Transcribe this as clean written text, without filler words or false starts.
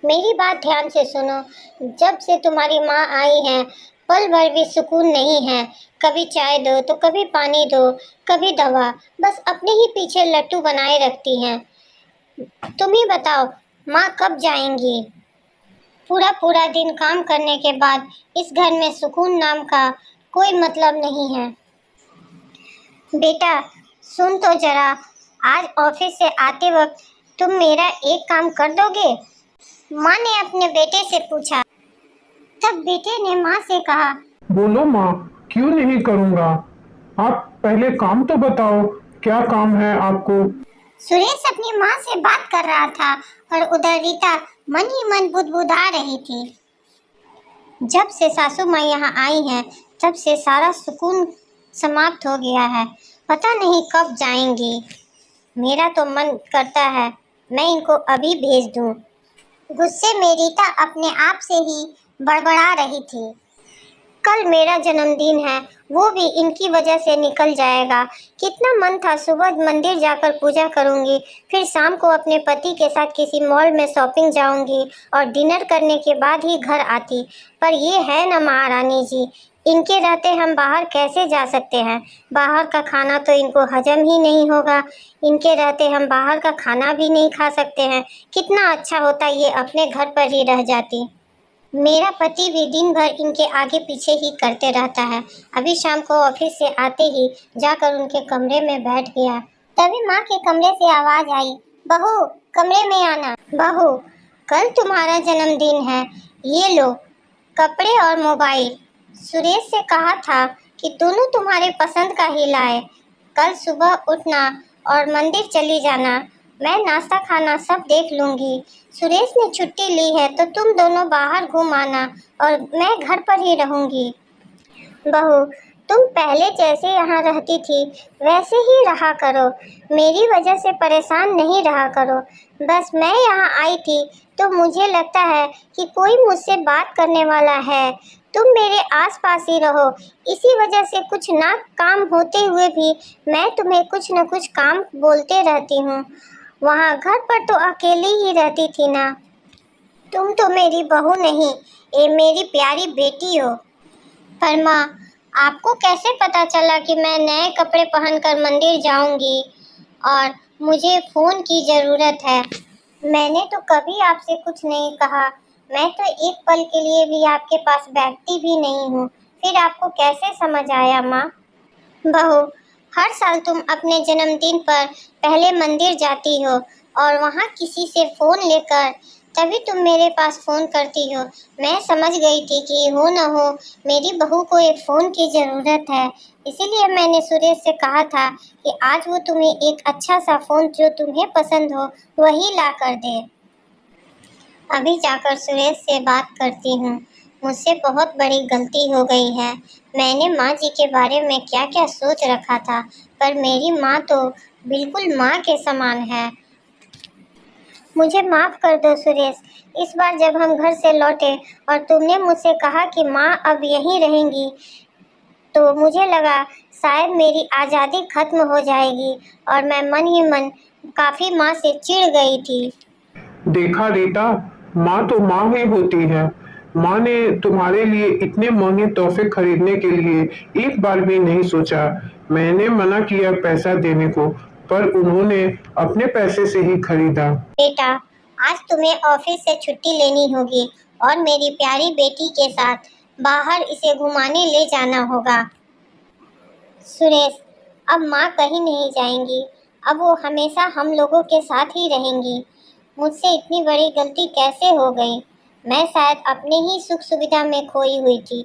मेरी बात ध्यान से सुनो। जब से तुम्हारी माँ आई है, पल भर भी सुकून नहीं है। कभी चाय दो तो कभी पानी दो, कभी दवा, बस अपने ही पीछे लट्टू बनाए रखती हैं। तुम ही बताओ, माँ कब जाएंगी? पूरा पूरा दिन काम करने के बाद इस घर में सुकून नाम का कोई मतलब नहीं है। बेटा सुन तो जरा, आज ऑफिस से आते वक्त तुम मेरा एक काम कर दोगे? माँ ने अपने बेटे से पूछा। तब बेटे ने माँ से कहा, बोलो माँ, क्यों नहीं करूँगा। आप पहले काम तो बताओ, क्या काम है आपको। सुरेश अपनी माँ से बात कर रहा था और उधर रीता मन ही मन बुदबुदा रही थी। जब से सासू माँ यहाँ आई हैं, तब से सारा सुकून समाप्त हो गया है। पता नहीं कब जाएंगी। मेरा तो मन करता है मैं इनको अभी भेज दूँ। गुस्से में रीता अपने आप से ही बड़बड़ा रही थी। कल मेरा जन्मदिन है, वो भी इनकी वजह से निकल जाएगा। कितना मन था सुबह मंदिर जाकर पूजा करूंगी, फिर शाम को अपने पति के साथ किसी मॉल में शॉपिंग जाऊंगी और डिनर करने के बाद ही घर आती। पर ये है ना महारानी जी, इनके रहते हम बाहर कैसे जा सकते हैं? बाहर का खाना तो इनको हजम ही नहीं होगा। इनके रहते हम बाहर का खाना भी नहीं खा सकते हैं। कितना अच्छा होता ये अपने घर पर ही रह जाती। मेरा पति भी दिन भर इनके आगे पीछे ही करते रहता है। अभी शाम को ऑफिस से आते ही जाकर उनके कमरे में बैठ गया। तभी माँ के कमरे से आवाज आई, बहू कमरे में आना। बहू, कल तुम्हारा जन्मदिन है, ये लो कपड़े और मोबाइल। सुरेश से कहा था कि दोनों तुम्हारे पसंद का ही लाए। कल सुबह उठना और मंदिर चली जाना। मैं नाश्ता खाना सब देख लूंगी। सुरेश ने छुट्टी ली है तो तुम दोनों बाहर घूम आना और मैं घर पर ही रहूंगी। बहू, तुम पहले जैसे यहाँ रहती थी वैसे ही रहा करो। मेरी वजह से परेशान नहीं रहा करो। बस मैं यहाँ आई थी तो मुझे लगता है कि कोई मुझसे बात करने वाला है। तुम मेरे आसपास ही रहो। इसी वजह से कुछ ना काम होते हुए भी मैं तुम्हें कुछ न कुछ काम बोलते रहती हूँ। वहाँ घर पर तो अकेली ही रहती थी ना। तुम तो मेरी बहू नहीं, ये मेरी प्यारी बेटी हो। पर माँ, आपको कैसे पता चला कि मैं नए कपड़े पहनकर मंदिर जाऊंगी और मुझे फ़ोन की ज़रूरत है? मैंने तो कभी आपसे कुछ नहीं कहा। मैं तो एक पल के लिए भी आपके पास बैठती भी नहीं हूँ। फिर आपको कैसे समझ आया माँ? बहू, हर साल तुम अपने जन्मदिन पर पहले मंदिर जाती हो और वहाँ किसी से फ़ोन लेकर तभी तुम मेरे पास फ़ोन करती हो। मैं समझ गई थी कि हो न हो मेरी बहू को एक फ़ोन की ज़रूरत है। इसीलिए मैंने सुरेश से कहा था कि आज वो तुम्हें एक अच्छा सा फ़ोन जो तुम्हें पसंद हो वही ला कर दे। अभी जाकर सुरेश से बात करती हूँ। मुझसे बहुत बड़ी गलती हो गई है। मैंने माँ जी के बारे में क्या क्या सोच रखा था, पर मेरी माँ तो बिल्कुल माँ के समान है। मुझे माफ़ कर दो सुरेश। इस बार जब हम घर से लौटे और तुमने मुझसे कहा कि माँ अब यहीं रहेंगी, तो मुझे लगा शायद मेरी आज़ादी खत्म हो जाएगी और मैं मन ही मन काफ़ी माँ से चिढ़ गई थी। देखा रीता, माँ तो माँ ही होती है। माँ ने तुम्हारे लिए इतने महंगे तोहफे खरीदने के लिए एक बार भी नहीं सोचा। मैंने मना किया पैसा देने को, पर उन्होंने अपने पैसे से ही खरीदा। बेटा, आज तुम्हें ऑफिस से छुट्टी लेनी होगी और मेरी प्यारी बेटी के साथ बाहर इसे घुमाने ले जाना होगा। सुरेश, अब माँ कहीं नहीं जाएंगी। अब वो हमेशा हम लोगों के साथ ही रहेंगी। मुझसे इतनी बड़ी गलती कैसे हो गई? मैं शायद अपने ही सुख सुविधा में खोई हुई थी।